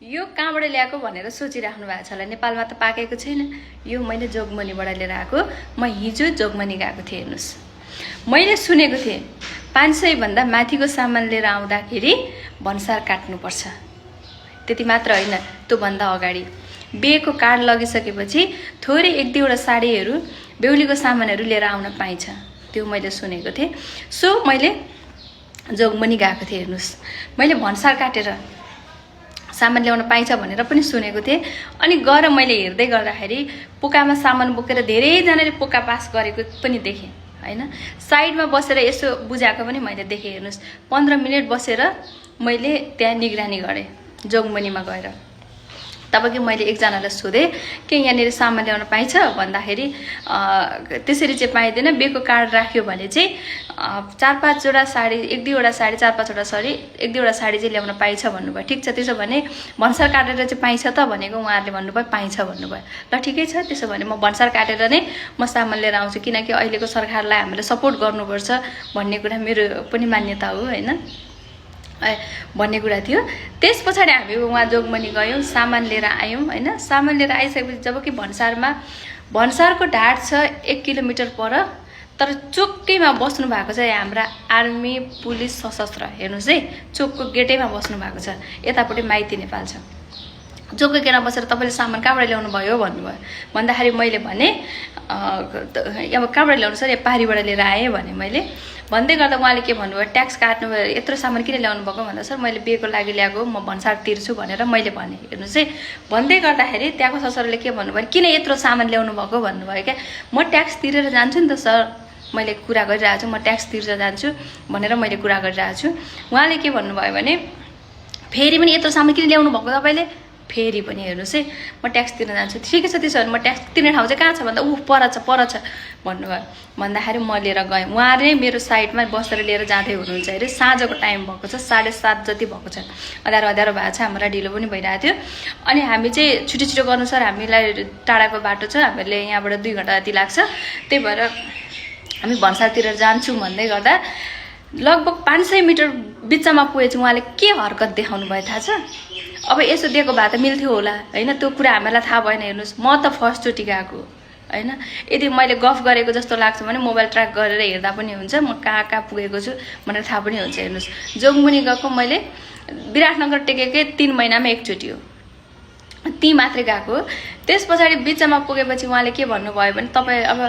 यो कहाँबाट ल्याएको भनेर सोचिराख्नु भएको छ होला। नेपालमा त पाकेको छैन। यो मैले जोगमनीबाट लिएर आएको। म हिजो जोगमनी गएको थिएँ। हेर्नुहोस्, मैले सुनेको थिएँ 500 भन्दा माथिको सामान लिएर आउँदाखेरि भन्सार काट्नुपर्छ। त्यति मात्र होइन, त्योभन्दा अगाडि बिहेको कार्ड लगिसकेपछि थोरै एक दुईवटा साडीहरू बेहुलीको सामानहरू लिएर आउन पाइन्छ। त्यो मैले सुनेको थिएँ। सो मैले जोगमनी गएको थिएँ। हेर्नुहोस्, मैले भन्सार काटेर सामान ल्याउन पाइन्छ भनेर पनि सुनेको थिएँ। अनि गएर मैले हेर्दै गर्दाखेरि पोकामा सामान बोकेर धेरैजनाले पोका पास गरेको पनि देखेँ हैन। साइडमा बसेर यसो बुझाएको पनि मैले देखेँ। हेर्नुहोस्, 15 मिनट बसेर मैले त्यहाँ निगरानी गरेँ जोगमनीमा गएर। तब कि मैले एकजनालाई सोधेँ के यहाँनिर सामान ल्याउन पाइन्छ भन्दाखेरि त्यसरी चाहिँ पाइँदैन। बिहेको कार्ड राख्यो भने चाहिँ 4-5 जोडा साडी, एक दुईवटा साडी, 4-5 वटा साडी, एक दुईवटा साडी चाहिँ ल्याउन पाइन्छ भन्नुभयो। ठिक छ, त्यसो भने भन्सार काटेर चाहिँ पाइन्छ त भनेको उहाँहरूले भन्नुभयो पाइन्छ भन्नुभयो। ल ठिकै छ, त्यसो भने म भन्सार काटेर नै म सामान लिएर आउँछु, किनकि अहिलेको सरकारलाई हामीले सपोर्ट गर्नुपर्छ भन्ने कुरा मेरो पनि मान्यता हो हैन भन्ने कुरा थियो। त्यस पछाडि हामी उहाँ जोगमनी गयौँ, सामान लिएर आयौँ हैन। सामान लिएर आइसकेपछि जब कि भन्सारको ढाड छ 1 किलोमिटर पर, तर चोकैमा बस्नु भएको छ हाम्रा आर्मी पुलिस सशस्त्र। हेर्नुहोस् है, चोकको गेटैमा बस्नु भएको छ। यतापट्टि माइती नेपाल छ। चोकको गेटमा बसेर तपाईँले सामान कहाँबाट ल्याउनु भयो भन्नुभयो। भन्दाखेरि मैले भने अब कहाँबाट ल्याउनु सर, पारीबाट लिएर आएँ भने मैले। भन्दै गर्दा उहाँले के भन्नुभयो, ट्याक्स काट्नु भयो, यत्रो सामान किन ल्याउनु भएको भन्दा सर मैले बिहेको लागि ल्याएको, म भन्सार तिर्छु भनेर मैले भने। हेर्नुहोस् है, भन्दै गर्दाखेरि त्यहाँको ससुराले के भन्नुभयो, किन यत्रो सामान ल्याउनु भएको भन्नुभयो क्या। म ट्याक्स तिरेर जान्छु नि त सर, मैले कुरा गरिरहेको छु, म ट्याक्स तिरेर जान्छु भनेर मैले कुरा गरिरहेको छु। उहाँले के भन्नुभयो भने फेरि पनि यत्रो सामान किन ल्याउनु भएको तपाईँले, फेरि पनि हेर्नुहोस् है म ट्याक्स तिर्न जान्छु। ठिकै छ, त्यसो भने म ट्याक्स तिर्ने ठाउँ चाहिँ कहाँ छ भन्दा पर छ भन्नुभयो। भन्दाखेरि म लिएर गएँ। उहाँले मेरो साइडमा बसेर लिएर जाँदै हुनुहुन्छ अरे। साँझको टाइम भएको छ, 7:30 जति भएको छ। अँध्यारो भएको छ, हामीलाई ढिलो पनि भइरहेको थियो। अनि हामी चाहिँ छिटो गर्नु सर, हामीलाई टाढाको बाटो छ, हामीले यहाँबाट 2 घन्टा जति लाग्छ, त्यही भएर हामी भन्सारतिर जान्छौँ भन्दै गर्दा लगभग 500 मिटर बिचमा पुगेपछि उहाँले के हरकत देखाउनु भयो थाहा छ। अब यसो दिएको भए त मिल्थ्यो होला हैन, त्यो कुरा हामीलाई थाहा भएन। हेर्नुहोस्, म त फर्स्टचोटि गएको हैन। यदि मैले गफ गरेको जस्तो लाग्छ भने मोबाइल ट्र्याक गरेर हेर्दा पनि हुन्छ म कहाँ पुगेको छु भनेर थाहा पनि हुन्छ। हेर्नुहोस्, जोगमनी गएको मैले विराटनगर टेकेकै 3 महिनामा एकचोटि हो, ती मात्रै गएको। त्यस पछाडि बिचमा पुगेपछि उहाँले के भन्नुभयो भने तपाईँ अब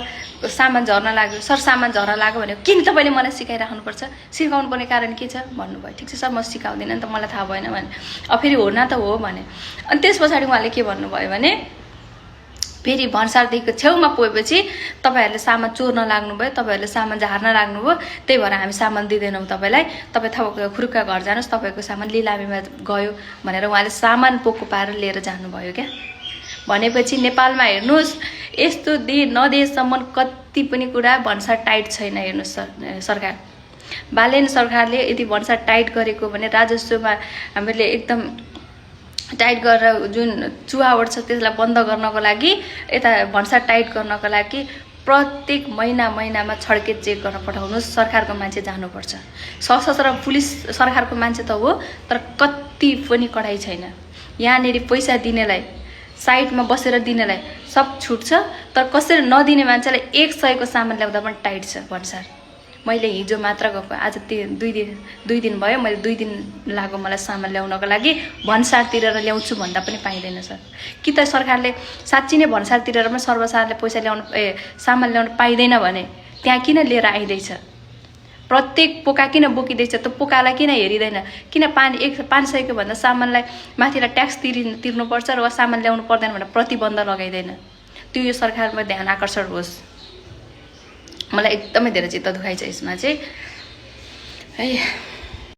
सामान झर्न लाग्यो सर, सामान झर्न लाग्यो भने किन तपाईँले मलाई सिकाइराख्नुपर्छ, सिकाउनु पर्ने कारण के छ भन्नुभयो। ठिक छ सर, म सिकाउँदिनँ नि त, मलाई थाहा भएन भने। अब फेरि हो न त हो भने। अनि त्यस पछाडि उहाँले के भन्नुभयो भने फेरि भन्सारदेखिको छेउमा पुगेपछि तपाईँहरूले सामान चोर्न लाग्नुभयो, तपाईँहरूले सामान झार्न लाग्नुभयो, त्यही भएर हामी सामान दिँदैनौँ तपाईँलाई, तपाईँ खुरुक्का घर जानुहोस्, तपाईँको सामान लिलामीमा गयो भनेर उहाँले सामान पोको पारेर लिएर जानुभयो क्या। भनेपछि नेपालमा हेर्नुहोस्, यस्तो नदिएसम्म कति पनि कुरा भन्सार टाइट छैन। हेर्नुहोस्, सरकार बालेन सरकारले यदि भन्सार टाइट गरेको भने राजस्वमा हामीले एकदम टाइट गरेर जुन चुहावट छ त्यसलाई बन्द गर्नको लागि, यता भन्सार टाइट गर्नको लागि प्रत्येक महिनामा छड्के चेक गर्न पठाउनुहोस्। सरकारको मान्छे जानुपर्छ। सशस्त्र पुलिस सरकारको मान्छे त हो, तर कति पनि कडाइ छैन। यहाँनिर पैसा दिनेलाई, साइडमा बसेर दिनेलाई सब छुट छ, तर कसरी नदिने मान्छेलाई 100 को सामान ल्याउँदा पनि टाइट छ भन्सार। मैले हिजो मात्र गएको, आज 2 दिन भयो, मैले 2 दिन लाग्यो मलाई सामान ल्याउनको लागि। भन्सार तिरेर ल्याउँछु भन्दा पनि पाइँदैन सर। कि त सरकारले साँच्ची नै भन्सार तिरेर पनि सर्वसाधारणले पैसा सामान ल्याउन पाइँदैन भने त्यहाँ किन लिएर आइँदैछ, प्रत्येक पोका किन बोकिँदैछ, त्यो पोकालाई किन हेरिँदैन, किन 500 को भन्दा सामानलाई माथिलाई ट्याक्स तिर्नुपर्छ र सामान ल्याउनु पर्दैन भनेर प्रतिबन्ध लगाइँदैन। त्यो यो सरकारमा ध्यान आकर्षण होस्। मलाई एकदमै धेरै चित्त दुखाइ छ यसमा चाहिँ है।